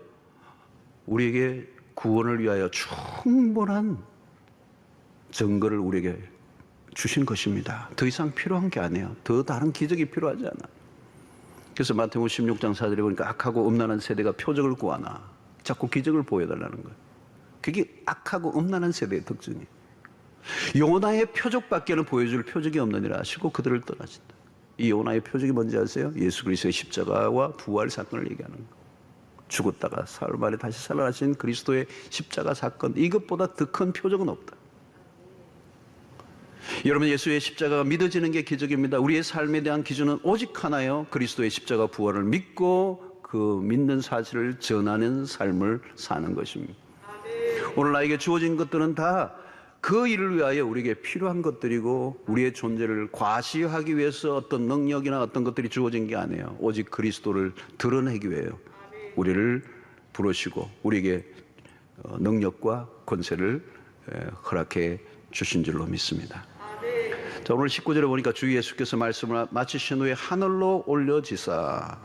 우리에게 구원을 위하여 충분한 증거를 우리에게 주신 것입니다. 더 이상 필요한 게 아니에요. 더 다른 기적이 필요하지 않아. 그래서 마태복음 16장 4절에 보니까 악하고 음란한 세대가 표적을 구하나, 자꾸 기적을 보여달라는 거예요. 그게 악하고 음란한 세대의 특징이에요. 요나의 표적밖에는 보여줄 표적이 없느니라 하시고 그들을 떠나신다. 이 요나의 표적이 뭔지 아세요? 예수 그리스도의 십자가와 부활 사건을 얘기하는 거예요. 죽었다가 사흘 만에 다시 살아나신 그리스도의 십자가 사건, 이것보다 더 큰 표적은 없다. 여러분, 예수의 십자가가 믿어지는 게 기적입니다. 우리의 삶에 대한 기준은 오직 하나예요. 그리스도의 십자가 부활을 믿고 그 믿는 사실을 전하는 삶을 사는 것입니다. 오늘 나에게 주어진 것들은 다 그 일을 위하여 우리에게 필요한 것들이고, 우리의 존재를 과시하기 위해서 어떤 능력이나 어떤 것들이 주어진 게 아니에요. 오직 그리스도를 드러내기 위해요. 우리를 부르시고 우리에게 능력과 권세를 허락해 주신 줄로 믿습니다. 자, 오늘 19절에 보니까 주 예수께서 말씀을 마치신 후에 하늘로 올려지사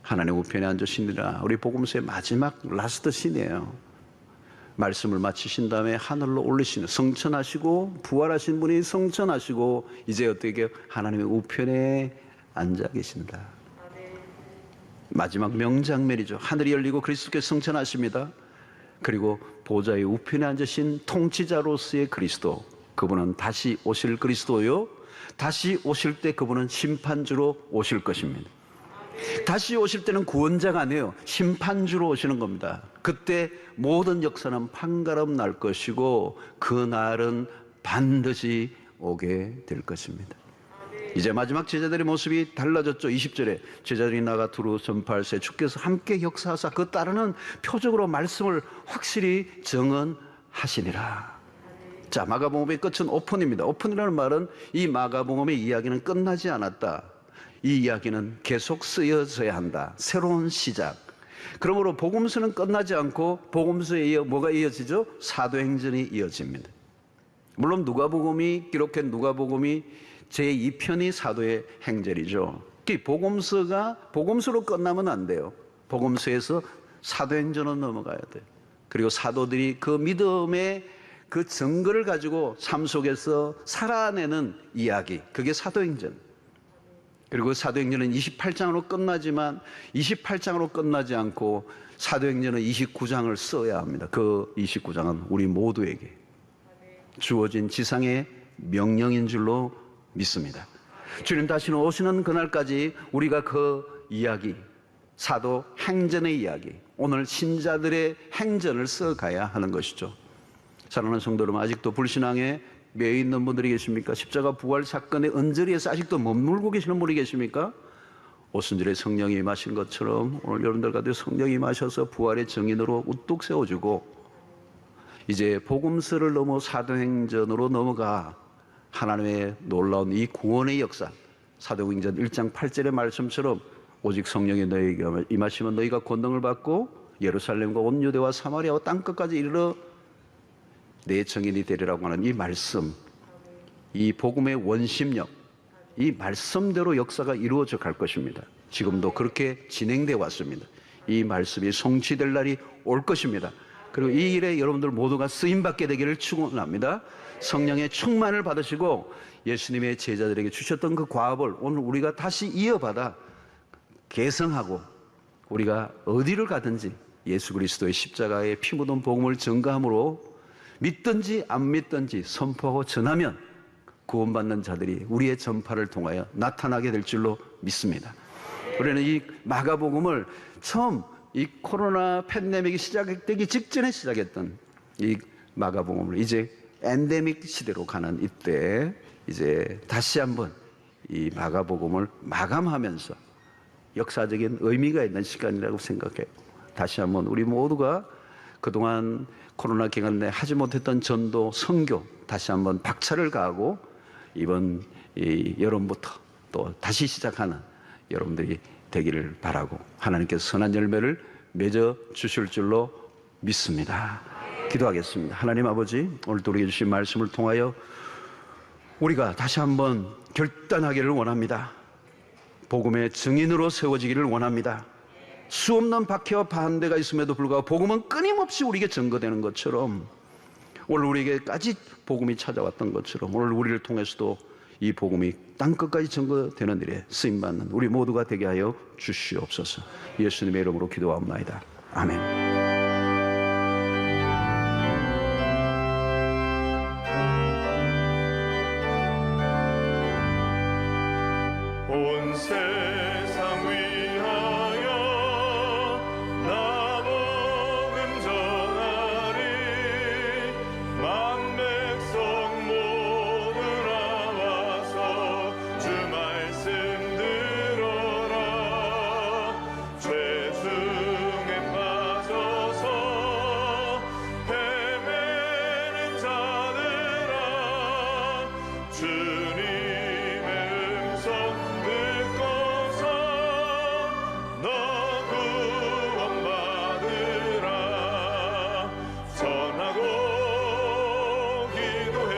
하나님 우편에 앉으시니라. 우리 복음서의 마지막 라스트 씬이에요. 말씀을 마치신 다음에 하늘로 올리시는, 성천하시고 부활하신 분이 성천하시고 이제 어떻게 하나님의 우편에 앉아 계신다. 마지막 명장면이죠. 하늘이 열리고 그리스도께서 성천하십니다. 그리고 보좌의 우편에 앉으신 통치자로서의 그리스도, 그분은 다시 오실 그리스도요, 다시 오실 때 그분은 심판주로 오실 것입니다. 다시 오실 때는 구원자가 아니에요. 심판주로 오시는 겁니다. 그때 모든 역사는 판가름 날 것이고 그날은 반드시 오게 될 것입니다. 이제 마지막 제자들의 모습이 달라졌죠. 20절에 제자들이 나가 두루 전파할세 주께서 함께 역사하사 그 따르는 표적으로 말씀을 확실히 증언하시니라. 자, 마가복음의 끝은 오픈입니다. 오픈이라는 말은 이 마가복음의 이야기는 끝나지 않았다. 이 이야기는 계속 쓰여져야 한다. 새로운 시작. 그러므로 복음서는 끝나지 않고 복음서에 이어 뭐가 이어지죠? 사도행전이 이어집니다. 물론 누가복음이 기록한 누가복음이 제2편이 사도의 행전이죠. 복음서로 끝나면 안 돼요. 복음서에서 사도행전으로 넘어가야 돼요. 그리고 사도들이 그 믿음의 그 증거를 가지고 삶 속에서 살아내는 이야기, 그게 사도행전. 그리고 사도행전은 28장으로 끝나지만 28장으로 끝나지 않고 사도행전은 29장을 써야 합니다. 그 29장은 우리 모두에게 주어진 지상의 명령인 줄로 믿습니다. 주님 다시는 오시는 그날까지 우리가 그 이야기, 사도 행전의 이야기, 오늘 신자들의 행전을 써가야 하는 것이죠. 사랑하는 성도 여러분, 아직도 불신앙에 매여 있는 분들이 계십니까? 십자가 부활 사건의 언저리에서 아직도 머물고 계시는 분이 계십니까? 오순절에 성령이 임하신 것처럼 오늘 여러분들 가운데 성령이 임하셔서 부활의 증인으로 우뚝 세워주고 이제 복음서를 넘어 사도행전으로 넘어가 하나님의 놀라운 이 구원의 역사, 사도행전 1장 8절의 말씀처럼 오직 성령이 너희에게 임하시면 너희가 권능을 받고 예루살렘과 온 유대와 사마리아와 땅끝까지 이르러 내 증인이 되리라고 하는 이 말씀, 이 복음의 원심력, 이 말씀대로 역사가 이루어져 갈 것입니다. 지금도 그렇게 진행되어 왔습니다. 이 말씀이 성취될 날이 올 것입니다. 그리고 이 일에 여러분들 모두가 쓰임받게 되기를 축원합니다. 성령의 충만을 받으시고 예수님의 제자들에게 주셨던 그 과업을 오늘 우리가 다시 이어받아 계승하고 우리가 어디를 가든지 예수 그리스도의 십자가의 피 묻은 복음을 증거함으로 믿든지 안 믿든지 선포하고 전하면 구원받는 자들이 우리의 전파를 통하여 나타나게 될 줄로 믿습니다. 우리는 이 마가복음을 처음 이 코로나 팬데믹이 시작되기 직전에 시작했던 이 마가복음을 이제 엔데믹 시대로 가는 이때 이제 다시 한번 이 마가복음을 마감하면서 역사적인 의미가 있는 시간이라고 생각해요. 다시 한번 우리 모두가 그동안 코로나 기간 내에 하지 못했던 전도, 선교 다시 한번 박차를 가하고 이번 여름부터 또 다시 시작하는 여러분들이 되기를 바라고 하나님께서 선한 열매를 맺어 주실 줄로 믿습니다. 기도하겠습니다. 하나님 아버지, 오늘도 우리에게 주신 말씀을 통하여 우리가 다시 한번 결단하기를 원합니다. 복음의 증인으로 세워지기를 원합니다. 수없는 박해와 반대가 있음에도 불구하고 복음은 끊임없이 우리에게 증거되는 것처럼 오늘 우리에게까지 복음이 찾아왔던 것처럼 오늘 우리를 통해서도 이 복음이 땅끝까지 증거되는 일에 쓰임받는 우리 모두가 되게 하여 주시옵소서. 예수님의 이름으로 기도하옵나이다. 아멘. 온 세상 위하여 나 복음 전하리. 만 백성 모두 나와서 주 말씀 들어라. 죄중에 빠져서 헤매는 자들아, 주님의 음성 듣고서 너 구원받으라. 전하고 기도해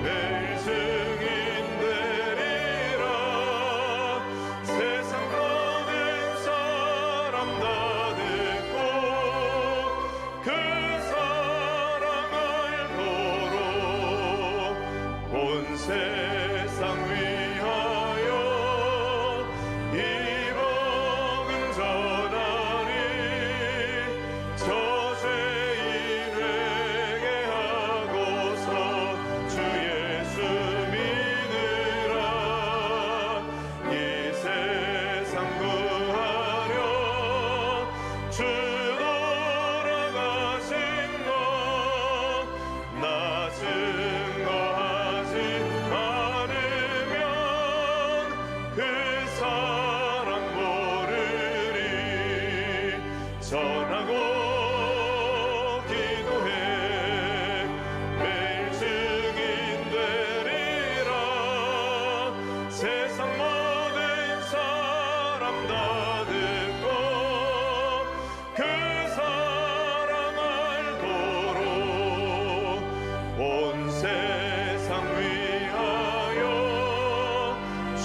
매일 증인 되리라. 세상 모든 사람 다 듣고 그 사랑 알도록 온 세상 위하여 이 복음 전하리. 저 죄인 회개하고서 주 예수 믿으라. 이 세상 구하려 주 돌아가신 것 나 증거하지 않으면 그 사랑 모르리. 전하고 기도해 매일 증인 되리라. 세상 모든 사람 다 듣고 그 사랑 알도록 온 세상 위하여 주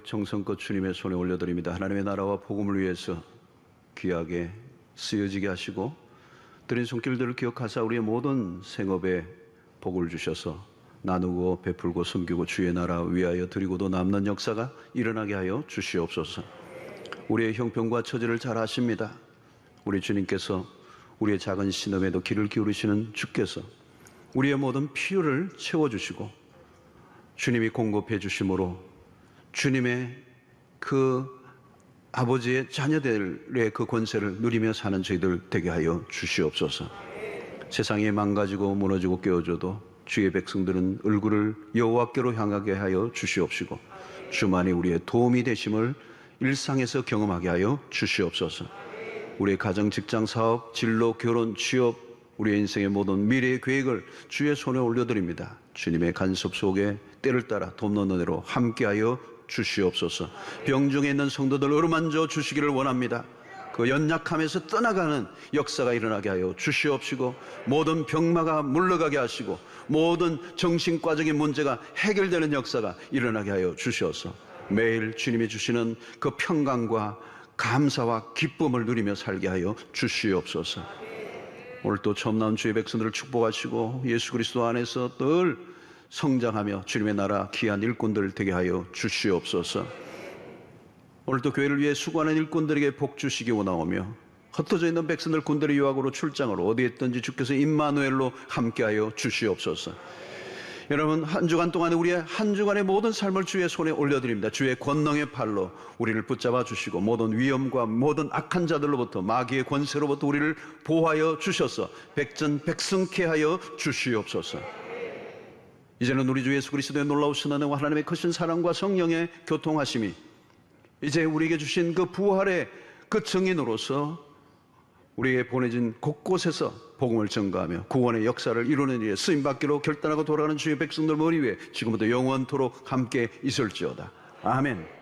정성껏 주님의 손에 올려드립니다. 하나님의 나라와 복음을 위해서 귀하게 쓰여지게 하시고 드린 손길들을 기억하사 우리의 모든 생업에 복을 주셔서 나누고 베풀고 섬기고 주의 나라 위하여 드리고도 남는 역사가 일어나게 하여 주시옵소서. 우리의 형편과 처지를 잘 아십니다. 우리 주님께서 우리의 작은 신음에도 귀를 기울이시는 주께서 우리의 모든 필요를 채워주시고 주님이 공급해 주심으로 주님의 그 아버지의 자녀들의 그 권세를 누리며 사는 저희들 되게 하여 주시옵소서. 세상이 망가지고 무너지고 깨어져도 주의 백성들은 얼굴을 여호와께로 향하게 하여 주시옵시고 주만이 우리의 도움이 되심을 일상에서 경험하게 하여 주시옵소서. 우리의 가정, 직장, 사업, 진로, 결혼, 취업, 우리의 인생의 모든 미래의 계획을 주의 손에 올려드립니다. 주님의 간섭 속에 때를 따라 돕는 은혜로 함께하여 주시옵소서. 병중에 있는 성도들 어루만져 주시기를 원합니다. 그 연약함에서 떠나가는 역사가 일어나게 하여 주시옵시고 모든 병마가 물러가게 하시고 모든 정신과적인 문제가 해결되는 역사가 일어나게 하여 주시옵소서. 매일 주님이 주시는 그 평강과 감사와 기쁨을 누리며 살게 하여 주시옵소서. 오늘 또 처음 나온 주의 백성들을 축복하시고 예수 그리스도 안에서 늘 성장하며 주님의 나라 귀한 일꾼들 되게 하여 주시옵소서. 오늘도 교회를 위해 수고하는 일꾼들에게 복 주시기 원하오며 흩어져 있는 백성들 군대의 유학으로 출장으로 어디에 있든지 주께서 임마누엘로 함께하여 주시옵소서. 여러분, 한 주간 동안에 우리의 한 주간의 모든 삶을 주의 손에 올려드립니다. 주의 권능의 팔로 우리를 붙잡아 주시고 모든 위험과 모든 악한 자들로부터 마귀의 권세로부터 우리를 보호하여 주셔서 백전백승케 하여 주시옵소서. 이제는 우리 주 예수 그리스도의 놀라우신 은혜와 하나님의 크신 사랑과 성령의 교통하심이 이제 우리에게 주신 그 부활의 그 증인으로서 우리에게 보내진 곳곳에서 복음을 전가하며 구원의 역사를 이루는 일에 쓰임받기로 결단하고 돌아가는 주의 백성들 머리 위에 지금부터 영원토록 함께 있을지어다. 아멘.